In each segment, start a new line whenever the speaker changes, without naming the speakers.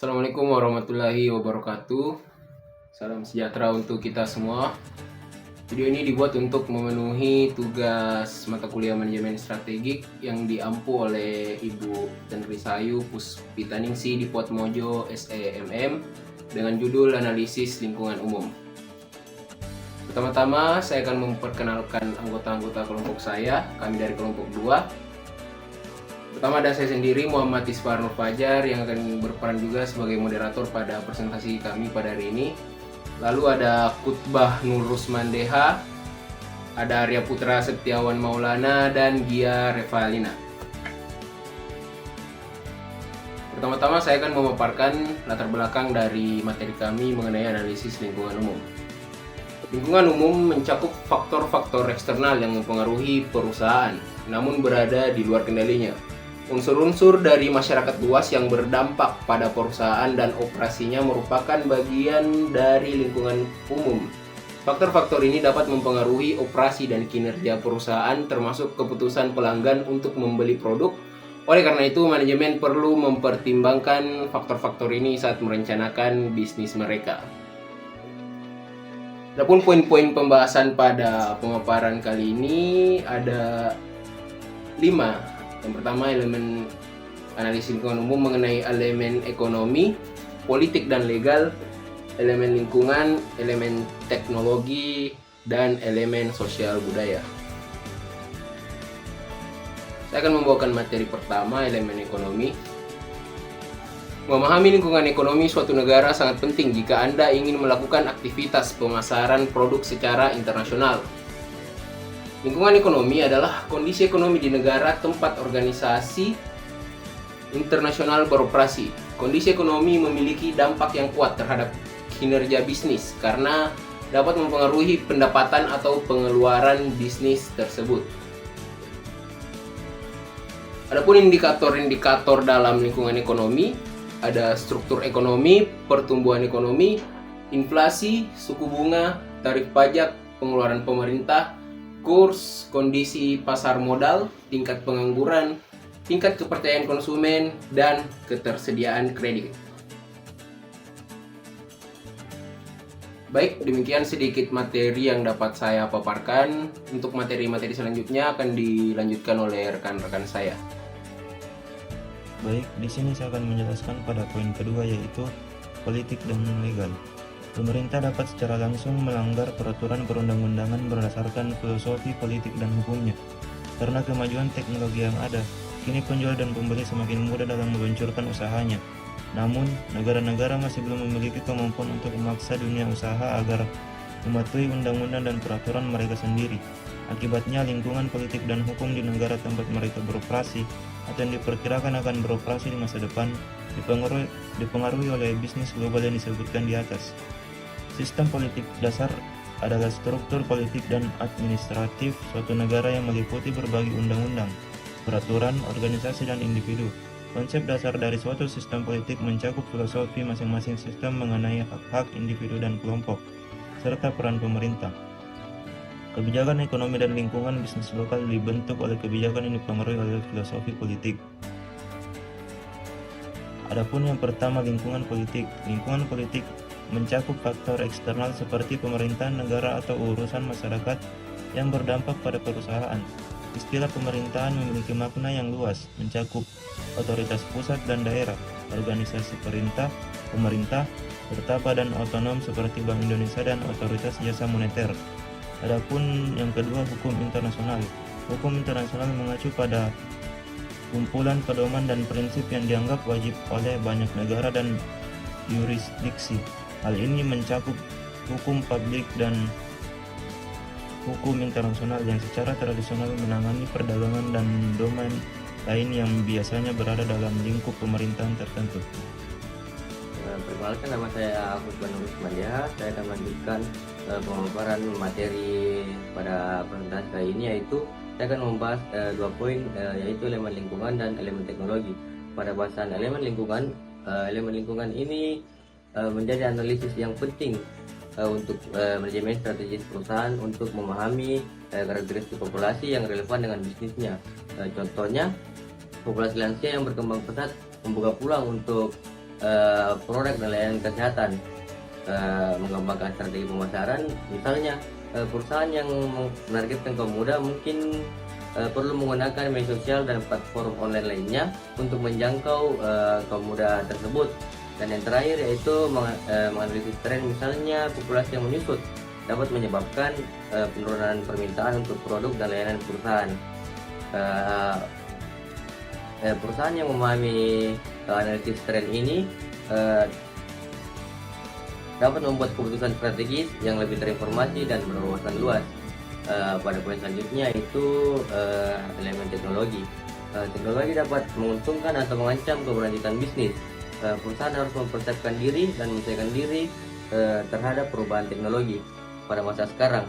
Assalamualaikum warahmatullahi wabarakatuh. Salam sejahtera untuk kita semua. Video ini dibuat untuk memenuhi tugas mata kuliah manajemen strategik yang diampu oleh Ibu Tenrisayu Puspitaningsi di Potmojo SEMM dengan judul Analisis Lingkungan Umum. Pertama-tama saya akan memperkenalkan anggota-anggota kelompok saya. Kami dari kelompok 2. Pertama ada saya sendiri, Muhammad Isfar Nur Fajar, yang akan berperan juga sebagai moderator pada presentasi kami pada hari ini. Lalu ada Kutbah Nur Rusman Deha, ada Arya Putra Setiawan Maulana, dan Gia Revalina. Pertama-tama saya akan memaparkan latar belakang dari materi kami mengenai analisis lingkungan umum. Lingkungan umum mencakup faktor-faktor eksternal yang mempengaruhi perusahaan, namun berada di luar kendalinya. Unsur-unsur dari masyarakat luas yang berdampak pada perusahaan dan operasinya merupakan bagian dari lingkungan umum. Faktor-faktor ini dapat mempengaruhi operasi dan kinerja perusahaan, termasuk keputusan pelanggan untuk membeli produk. Oleh karena itu, manajemen perlu mempertimbangkan faktor-faktor ini saat merencanakan bisnis mereka. Adapun poin-poin pembahasan pada pemaparan kali ini ada 5. Yang pertama, elemen analisis lingkungan umum mengenai elemen ekonomi, politik dan legal, elemen lingkungan, elemen teknologi, dan elemen sosial budaya. Saya akan membawakan materi pertama, elemen ekonomi. Memahami lingkungan ekonomi suatu negara sangat penting jika Anda ingin melakukan aktivitas pemasaran produk secara internasional. Lingkungan ekonomi adalah kondisi ekonomi di negara tempat organisasi internasional beroperasi. Kondisi ekonomi memiliki dampak yang kuat terhadap kinerja bisnis karena dapat mempengaruhi pendapatan atau pengeluaran bisnis tersebut. Adapun indikator-indikator dalam lingkungan ekonomi, ada struktur ekonomi, pertumbuhan ekonomi, inflasi, suku bunga, tarif pajak, pengeluaran pemerintah, kurs, kondisi pasar modal, tingkat pengangguran, tingkat kepercayaan konsumen, dan ketersediaan kredit. Baik, demikian sedikit materi yang dapat saya paparkan. Untuk materi-materi selanjutnya akan dilanjutkan oleh rekan-rekan saya.
Baik, di sini saya akan menjelaskan pada poin kedua, yaitu politik dan legal. Pemerintah dapat secara langsung melanggar peraturan perundang-undangan berdasarkan filosofi politik dan hukumnya. Karena kemajuan teknologi yang ada, kini penjual dan pembeli semakin mudah dalam meluncurkan usahanya. Namun, negara-negara masih belum memiliki kemampuan untuk memaksa dunia usaha agar mematuhi undang-undang dan peraturan mereka sendiri. Akibatnya, lingkungan politik dan hukum di negara tempat mereka beroperasi atau yang diperkirakan akan beroperasi di masa depan dipengaruhi oleh bisnis global yang disebutkan di atas. Sistem politik dasar adalah struktur politik dan administratif suatu negara yang meliputi berbagai undang-undang, peraturan, organisasi, dan individu. Konsep dasar dari suatu sistem politik mencakup filosofi masing-masing sistem mengenai hak-hak individu dan kelompok, serta peran pemerintah. Kebijakan ekonomi dan lingkungan bisnis lokal dibentuk oleh kebijakan yang dipengaruhi oleh filosofi politik. Adapun yang pertama, lingkungan politik. Lingkungan politik mencakup faktor eksternal seperti pemerintahan negara atau urusan masyarakat yang berdampak pada perusahaan. Istilah pemerintahan memiliki makna yang luas, mencakup otoritas pusat dan daerah, organisasi pemerintah, serta badan otonom seperti Bank Indonesia dan otoritas jasa moneter. Adapun yang kedua, hukum internasional. Hukum internasional mengacu pada kumpulan pedoman dan prinsip yang dianggap wajib oleh banyak negara dan yurisdiksi. Hal ini mencakup hukum publik dan hukum internasional yang secara tradisional menangani perdagangan dan domain lain yang biasanya berada dalam lingkup pemerintahan tertentu.
Perkenalkan, nama saya Kutbah Nur Rusman Deha. Saya akan melanjutkan pemaparan materi pada presentasi kali ini, yaitu saya akan membahas 2 poin, yaitu elemen lingkungan dan elemen teknologi. Pada bahasan elemen lingkungan ini menjadi analisis yang penting untuk manajemen strategis perusahaan untuk memahami karakteristik populasi yang relevan dengan bisnisnya. Contohnya, populasi lansia yang berkembang pesat membuka peluang untuk produk dan layanan kesehatan, mengembangkan strategi pemasaran. Misalnya perusahaan yang menargetkan kaum muda mungkin perlu menggunakan media sosial dan platform online lainnya untuk menjangkau kaum muda tersebut. Dan yang terakhir yaitu menganalisis tren, misalnya populasi yang menyusut dapat menyebabkan penurunan permintaan untuk produk dan layanan perusahaan. Perusahaan yang memahami analisis tren ini dapat membuat keputusan strategis yang lebih terinformasi dan berwawasan luas. Pada poin selanjutnya itu elemen teknologi. Teknologi dapat menguntungkan atau mengancam keberlanjutan bisnis. Perusahaan harus mempersiapkan diri dan menyesuaikan diri terhadap perubahan teknologi pada masa sekarang.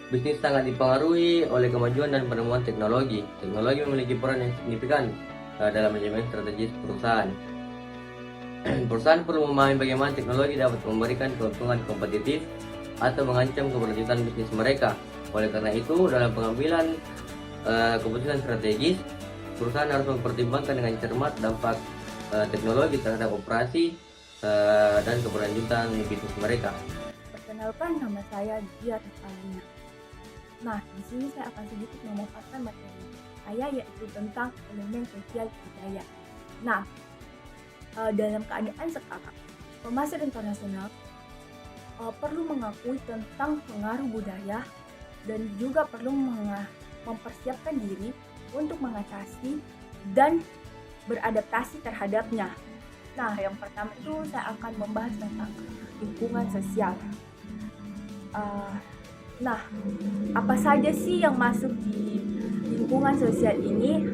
Bisnis sangat dipengaruhi oleh kemajuan dan penemuan teknologi. Teknologi memiliki peran yang signifikan dalam manajemen strategis perusahaan. Perusahaan perlu memahami bagaimana teknologi dapat memberikan keuntungan kompetitif atau mengancam keberlanjutan bisnis mereka. Oleh karena itu, dalam pengambilan keputusan strategis, perusahaan harus mempertimbangkan dengan cermat dampak teknologi terhadap operasi dan keberlanjutan bisnis mereka.
Perkenalkan, nama saya Dia Alina. Nah, di sini saya akan sedikit memaparkan materi saya, yaitu tentang elemen sosial budaya. Nah, dalam keadaan sekarang, pemasar internasional perlu mengakui tentang pengaruh budaya dan juga perlu mempersiapkan diri untuk mengatasi dan beradaptasi terhadapnya. Nah, yang pertama itu saya akan membahas tentang lingkungan sosial. Nah, apa saja sih yang masuk di lingkungan sosial ini?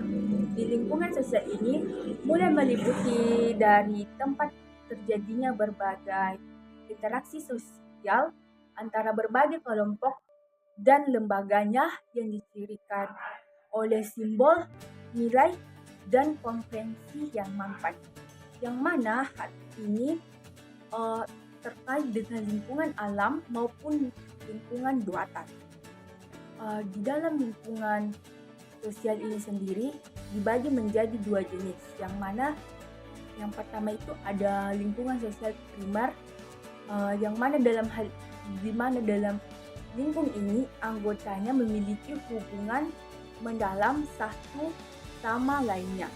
Di lingkungan sosial ini mulai meliputi dari tempat terjadinya berbagai interaksi sosial antara berbagai kelompok dan lembaganya yang dicirikan oleh simbol, nilai, dan konvensi yang mampan. Yang mana hal ini terkait dengan lingkungan alam maupun lingkungan buatan. Di dalam lingkungan sosial ini sendiri dibagi menjadi dua jenis, yang mana yang pertama itu ada lingkungan sosial primer, yang mana dalam lingkung ini anggotanya memiliki hubungan mendalam satu sama lainnya.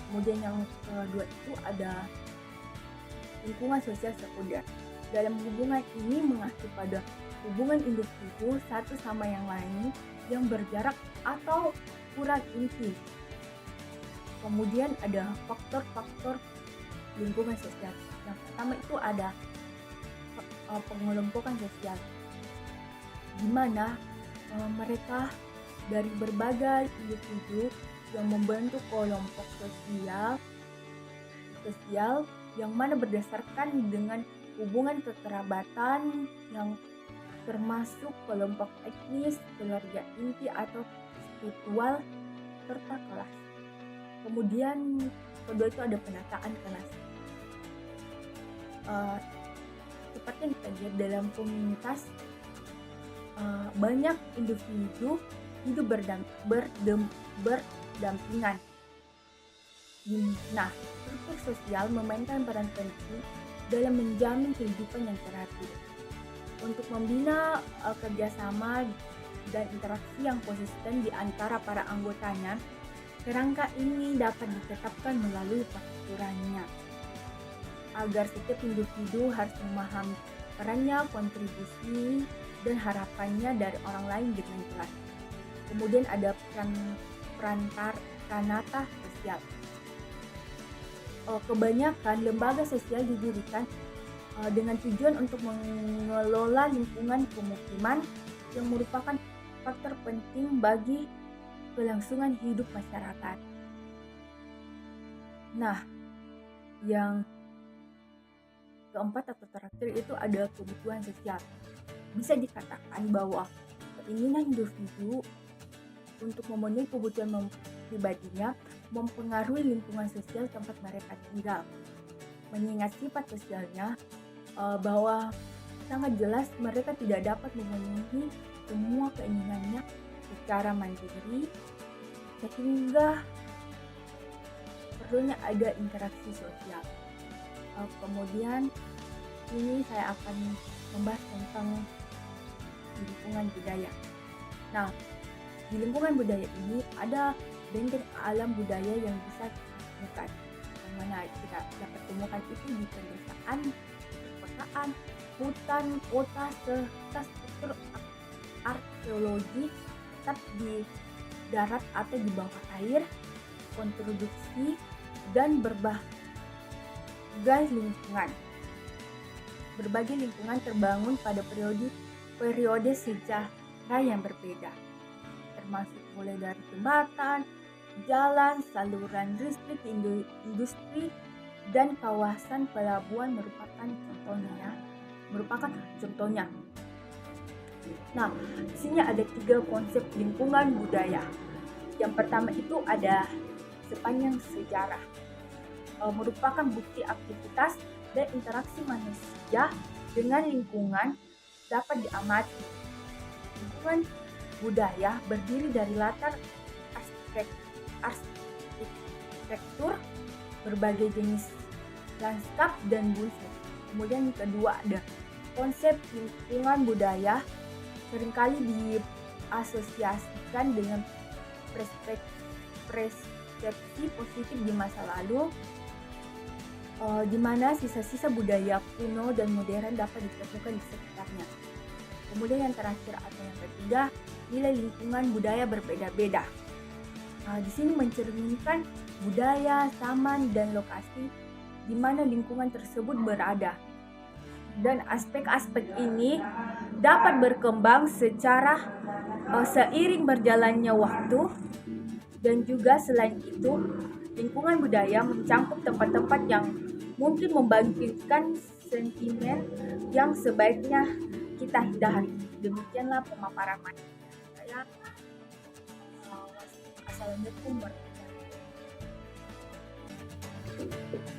Kemudian yang kedua itu ada lingkungan sosial sekunder. Dalam hubungan ini mengacu pada hubungan individu satu sama yang lain yang berjarak atau kurang intim. Kemudian ada faktor-faktor lingkungan sosial. Yang pertama itu ada pengelompokan sosial, di mana mereka dari berbagai individu yang membentuk kelompok sosial yang mana berdasarkan dengan hubungan kekerabatan yang termasuk kelompok etnis, keluarga inti atau spiritual, serta kelas. Kemudian kedua itu ada penataan kelas. Seperti yang kita lihat dalam komunitas, banyak individu hidup berdampingan. Nah, struktur sosial memainkan peran penting dalam menjamin kehidupan yang teratur. Untuk membina kerjasama dan interaksi yang konsisten di antara para anggotanya, kerangka ini dapat ditetapkan melalui peraturannya. Agar setiap individu harus memahami perannya, kontribusi, dan harapannya dari orang lain dengan jelas. Kemudian ada pranata sosial. Kebanyakan lembaga sosial didirikan dengan tujuan untuk mengelola lingkungan pemukiman yang merupakan faktor penting bagi kelangsungan hidup masyarakat. Nah, yang keempat atau terakhir itu ada kebutuhan sosial. Bisa dikatakan bahwa keinginan individu untuk memenuhi kebutuhan pribadinya mempengaruhi lingkungan sosial tempat mereka tinggal. Mengingat sifat sosialnya bahwa sangat jelas mereka tidak dapat memenuhi semua keinginannya secara mandiri, sehingga perlunya ada interaksi sosial. Kemudian ini saya akan membahas tentang lingkungan budaya. Nah, di lingkungan budaya ini ada benteng alam budaya yang bisa ditemukan, yang mana kita dapat temukan itu di pedesaan, perkotaan, hutan, kota, serta struktur arkeologi tetap di darat atau di bawah air, konstruksi dan berbagai lingkungan. Berbagai lingkungan terbangun pada periode sejarah yang berbeda, termasuk mulai dari jembatan, jalan, saluran listrik, industri, dan kawasan pelabuhan merupakan contohnya. Nah, di sini ada 3 konsep lingkungan budaya. Yang pertama itu ada sepanjang sejarah, merupakan bukti aktivitas dan interaksi manusia dengan lingkungan dapat diamati. Lingkungan budaya berdiri dari latar arsitektur, berbagai jenis lanskap dan budaya. Kemudian yang kedua ada konsep lingkungan budaya seringkali diasosiasikan dengan persepsi positif di masa lalu, di mana sisa-sisa budaya kuno dan modern dapat ditemukan di sekitarnya. Kemudian yang terakhir atau yang ketiga, nilai lingkungan budaya berbeda-beda. Di sini mencerminkan budaya, zaman, dan lokasi di mana lingkungan tersebut berada. Dan aspek-aspek ini dapat berkembang secara seiring berjalannya waktu, dan juga selain itu lingkungan budaya mencakup tempat-tempat yang mungkin membangkitkan sentimen yang sebaiknya kita hindari. Demikianlah pemaparan saya. Assalamualaikum warahmatullahi wabarakatuh.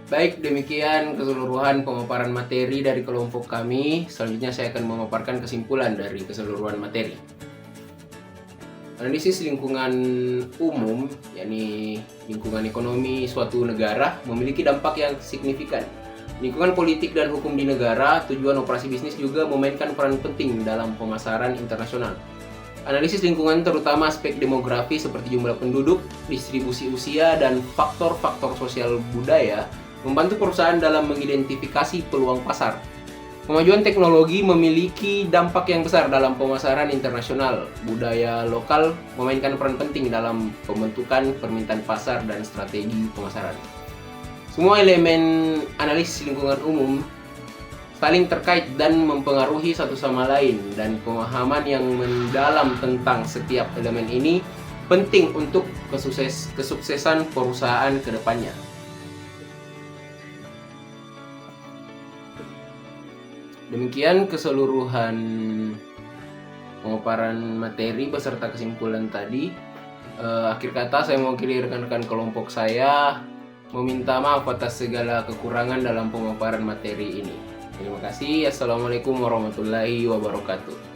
Baik, demikian keseluruhan pemaparan materi dari kelompok kami. Selanjutnya saya akan memaparkan kesimpulan dari keseluruhan materi. Analisis lingkungan umum, yakni lingkungan ekonomi suatu negara, memiliki dampak yang signifikan. Lingkungan politik dan hukum di negara, tujuan operasi bisnis juga memainkan peran penting dalam pemasaran internasional. Analisis lingkungan terutama aspek demografi seperti jumlah penduduk, distribusi usia, dan faktor-faktor sosial budaya membantu perusahaan dalam mengidentifikasi peluang pasar. Kemajuan teknologi memiliki dampak yang besar dalam pemasaran internasional. Budaya lokal memainkan peran penting dalam pembentukan permintaan pasar dan strategi pemasaran. Semua elemen analisis lingkungan umum saling terkait dan mempengaruhi satu sama lain, dan pemahaman yang mendalam tentang setiap elemen ini penting untuk kesuksesan perusahaan ke depannya. Demikian keseluruhan pemaparan materi beserta kesimpulan tadi. Akhir kata saya mewakili rekan-rekan kelompok saya meminta maaf atas segala kekurangan dalam pemaparan materi ini. Terima kasih. Assalamualaikum warahmatullahi wabarakatuh.